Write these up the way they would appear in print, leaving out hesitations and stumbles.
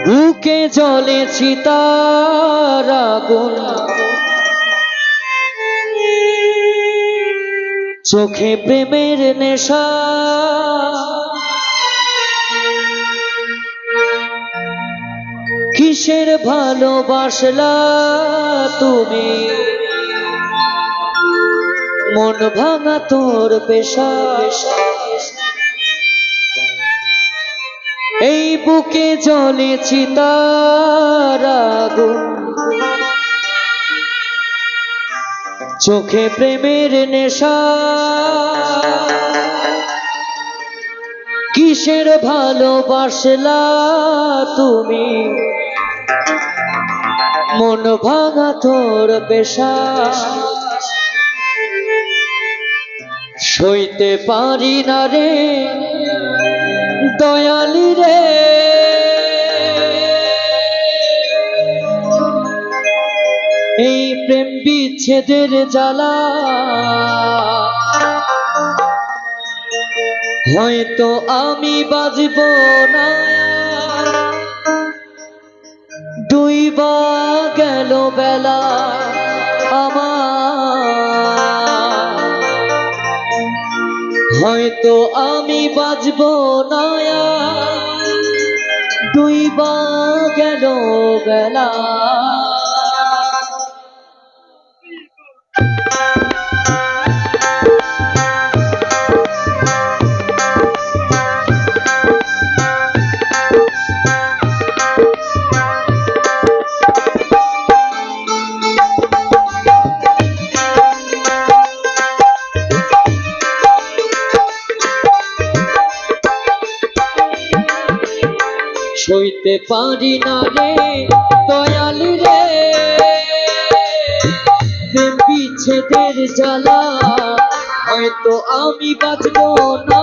বুকে জ্বলে চিতার আগুন, চোখে প্রেমের নেশা, কিসের ভালোবাসলা তুমি, মন ভাঙা তোর পেশা। এই বুকে জ্বলে চিতার আগুন, চোখে প্রেমের নেশা, কিসের ভালোবাসলা তুমি, মন ভাঙা তোর পেশা। সইতে পারি না রে দয়ালি রে, এই প্রেম বিচ্ছেদের জ্বালা, হয়তো আমি বাজব না, ডুইবা গেল বেলা আমার, হয়তো আমি বাজব না, ডুইবা গেল বেলা। সইতে পারি না রে দয়ালি রে, প্রেম বিচ্ছেদের জ্বালা, হয়তো আমি বাঁচব না,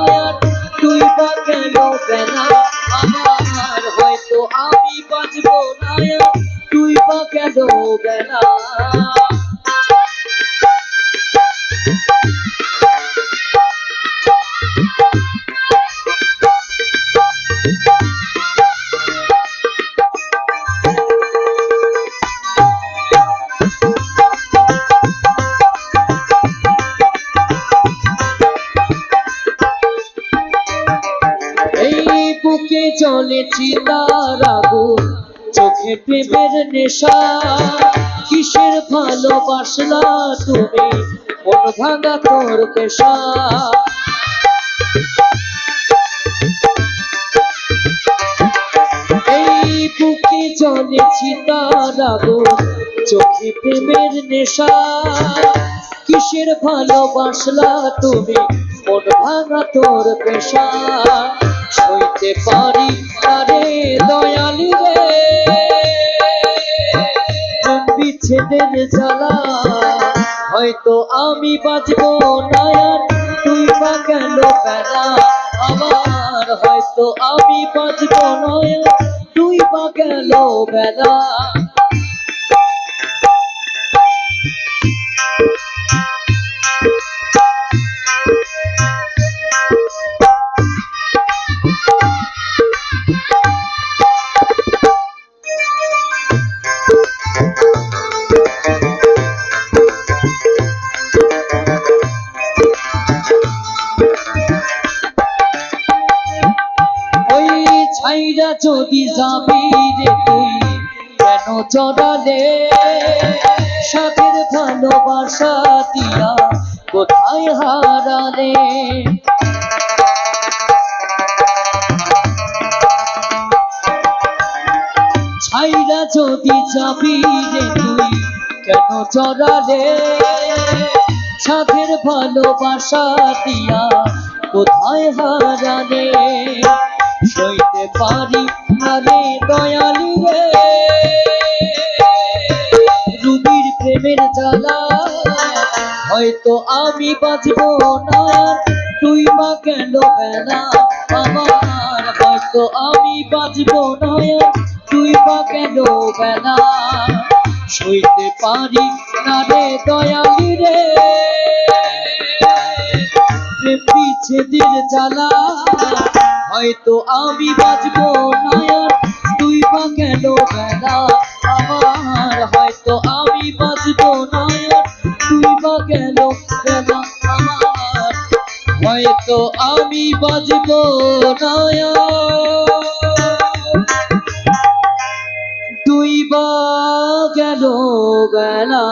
তুই বা গেল বেলা আমার, হয়তো আমি বাঁচব না, তুই বা গেল বেলা। বুকে জ্বলে চিতার আগুন, চোখে প্রেমের নেশা, কিসের ভালোবাসলা তুমি, মন ভাঙা তোর পেশা। এই বুকে জ্বলে চিতার আগুন, চোখে প্রেমের নেশা, কিসের ভালোবাসলা তুমি, মন ভাঙা তোর পেশা। সইতে পারি আরে দয়ালি রে বিচ্ছেদের জ্বালা, হয়তো আমি বাঁচব না, তুই বা গেল বেলা আমার, হয়তো আমি বাঁচব না, তুই বা গেল বেলা। ছাইরা যদি যাবি রে তুই কেন জড়ালে, সাথের ভালোবাসা দিয়া কোথায় হারালে। ছাইরা যদি যাবি রে তুই কেন জড়ালে, সাথের ভালোবাসা দিয়া কোথায় হারালে। সইতে পারি আরে দয়ালি রে রুবির প্রেমের জ্বালা, হয়তো আমি বাঁচব না, তুই বা গেল বেলা আমার, হয়তো আমি বাঁচব না, তুই বা গেল বেলা। সইতে পারি না রে দয়ালি রে প্রেম বিচ্ছেদের জ্বালা, হয়তো আমি বাঁচবো না আর, তুই বা কেন বেলা আমার, হয়তো আমি বাঁচবো না আর, তুই বা কেন বেলা আমার, হয়তো আমি বাঁচবো না আর, তুই বা গেল বেলা।